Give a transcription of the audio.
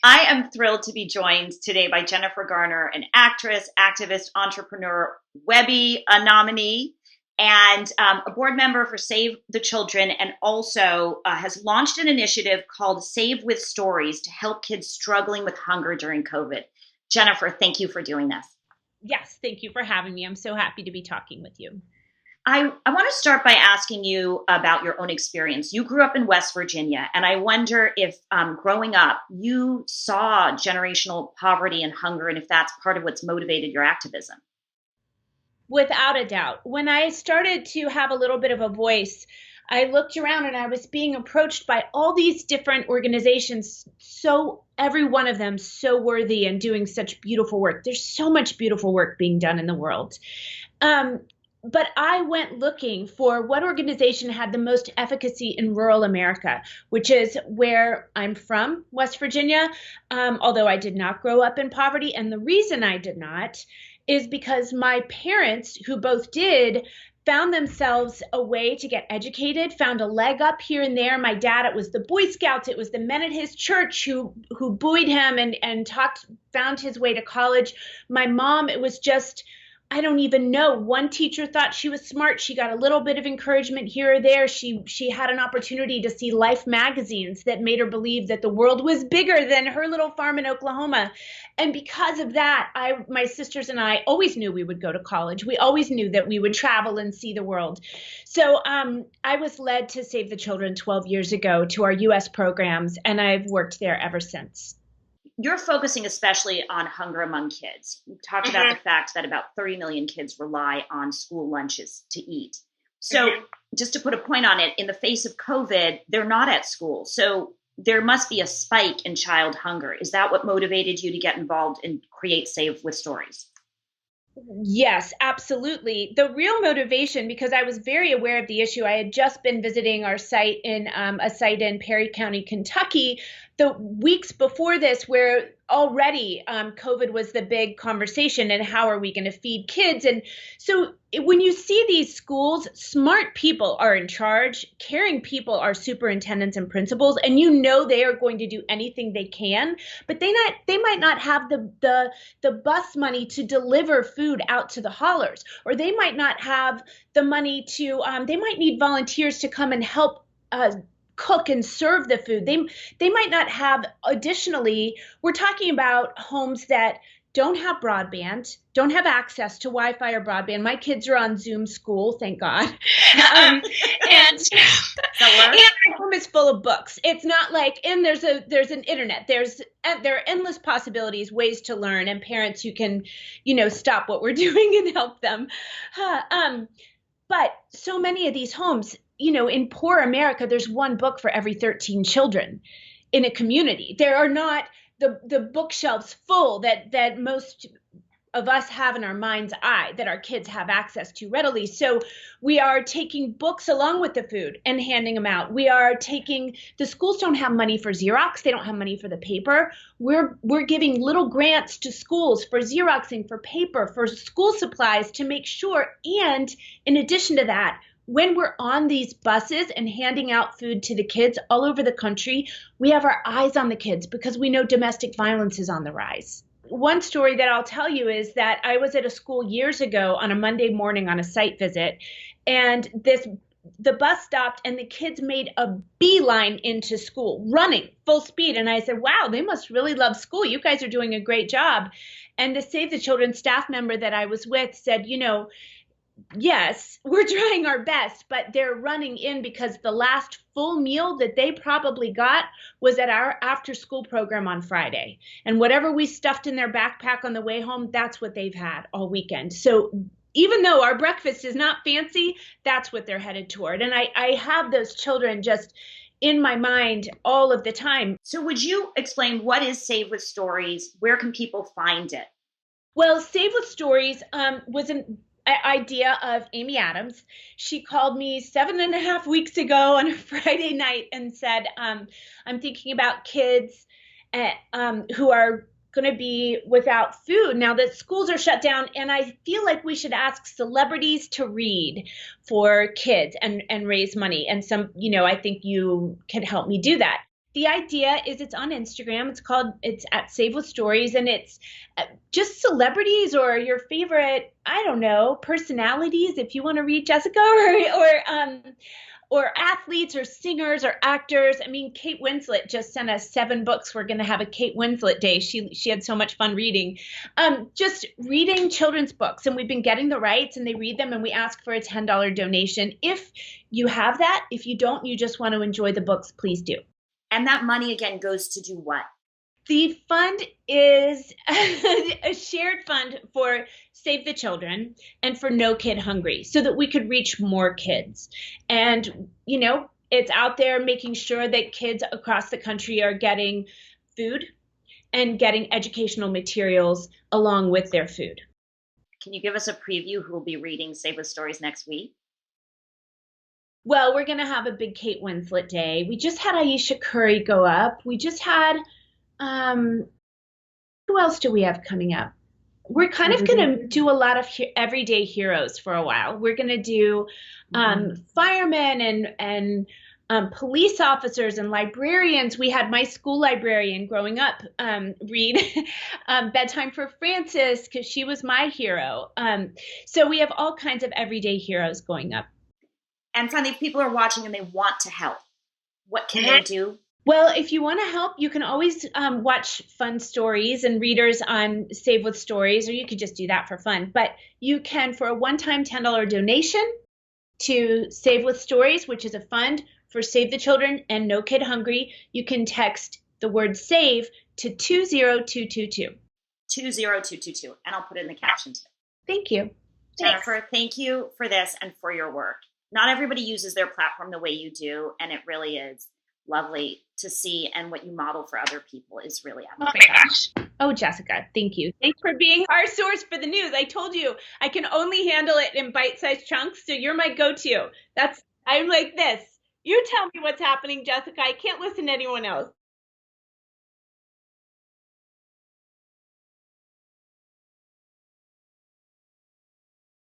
I am thrilled to be joined today by Jennifer Garner, an actress, activist, entrepreneur, Webby nominee, and a board member for Save the Children, and also has launched an initiative called Save with Stories to help kids struggling with hunger during COVID. Jennifer, thank you for doing this. Yes, thank you for having me. I'm so happy to be talking with you. I want to start by asking you about your own experience. You grew up in West Virginia, and I wonder if growing up you saw generational poverty and hunger, and if that's part of what's motivated your activism. Without a doubt. When I started to have a little bit of a voice, I looked around and I was being approached by all these different organizations, so every one of them so worthy and doing such beautiful work. There's so much beautiful work being done in the world. Um, but I went looking for what organization had the most efficacy in rural America, which is where I'm from, West Virginia, although I did not grow up in poverty. And the reason I did not is because my parents, who both did, found themselves a way to get educated, found a leg up here and there. My dad, it was the Boy Scouts, it was the men at his church who buoyed him and found his way to college. My mom, it was just, I don't even know. One teacher thought she was smart. She got a little bit of encouragement here or there. She had an opportunity to see Life magazines that made her believe that the world was bigger than her little farm in Oklahoma. And because of that, my sisters and I always knew we would go to college. We always knew that we would travel and see the world. So I was led to Save the Children 12 years ago to our U.S. programs, and I've worked there ever since. You're focusing especially on hunger among kids. You talked about the fact that about 30 million kids rely on school lunches to eat. So, just to put a point on it, in the face of COVID, they're not at school. So, there must be a spike in child hunger. Is that what motivated you to get involved and create Save with Stories? Yes, absolutely. The real motivation, because I was very aware of the issue, I had just been visiting our site in a site in Perry County, Kentucky, the weeks before this, where already COVID was the big conversation and how are we going to feed kids? And so when you see these schools, smart people are in charge, caring people are superintendents and principals, and you know they are going to do anything they can, but they might not have the bus money to deliver food out to the haulers, or they might not have the money to they might need volunteers to come and help cook and serve the food. They might not have. Additionally, we're talking about homes that don't have broadband, don't have access to Wi-Fi or broadband. My kids are on Zoom school, thank God. And the home is full of books. It's not like, and there's an internet. There are endless possibilities, ways to learn, and parents who can, stop what we're doing and help them. But so many of these homes, in poor America, there's one book for every 13 children in a community. There are not the bookshelves full that most of us have in our mind's eye that our kids have access to readily. So we are taking books along with the food and handing them out. The schools don't have money for Xerox. They don't have money for the paper. We're giving little grants to schools for Xeroxing, for paper, for school supplies to make sure. And in addition to that, when we're on these buses and handing out food to the kids all over the country, we have our eyes on the kids because we know domestic violence is on the rise. One story that I'll tell you is that I was at a school years ago on a Monday morning on a site visit, and the bus stopped and the kids made a beeline into school, running full speed. And I said, wow, they must really love school. You guys are doing a great job. And the Save the Children staff member that I was with said, yes, we're trying our best, but they're running in because the last full meal that they probably got was at our after school program on Friday. And whatever we stuffed in their backpack on the way home, that's what they've had all weekend. So even though our breakfast is not fancy, that's what they're headed toward. And I have those children just in my mind all of the time. So would you explain what is Save with Stories? Where can people find it? Well, Save with Stories was an idea of Amy Adams. She called me 7.5 weeks ago on a Friday night and said, I'm thinking about kids who are going to be without food now that schools are shut down. And I feel like we should ask celebrities to read for kids and raise money. And I think you can help me do that. the idea is it's on Instagram. It's at Save with Stories, and it's just celebrities or your favorite, I don't know, personalities. If you want to read Jessica, or athletes or singers or actors. I mean, Kate Winslet just sent us 7 books. We're going to have a Kate Winslet day. She had so much fun reading. Just reading children's books. And we've been getting the rights, and they read them, and we ask for a $10 donation. If you have that, if you don't, you just want to enjoy the books, please do. And that money, again, goes to do what? The fund is a shared fund for Save the Children and for No Kid Hungry, so that we could reach more kids. And, you know, it's out there making sure that kids across the country are getting food and getting educational materials along with their food. Can you give us a preview who will be reading Save with Stories next week? Well, we're going to have a big Kate Winslet day. We just had Aisha Curry go up. We just had, who else do we have coming up? We're kind of going to do a lot of everyday heroes for a while. We're going to do firemen and police officers and librarians. We had my school librarian growing up read Bedtime for Frances, because she was my hero. So we have all kinds of everyday heroes going up. And finally, if people are watching and they want to help, what can they do? Well, if you want to help, you can always watch fun stories and readers on Save with Stories, or you could just do that for fun. But you can, for a one-time $10 donation to Save with Stories, which is a fund for Save the Children and No Kid Hungry, you can text the word SAVE to 20222. 20222. And I'll put it in the caption too. Thank you. Jennifer, thank you for this and for your work. Not everybody uses their platform the way you do, and it really is lovely to see, and what you model for other people is really admirable. Oh my gosh. Oh, Jessica, thank you. Thanks for being our source for the news. I told you I can only handle it in bite-sized chunks, so you're my go-to. I'm like this. You tell me what's happening, Jessica. I can't listen to anyone else.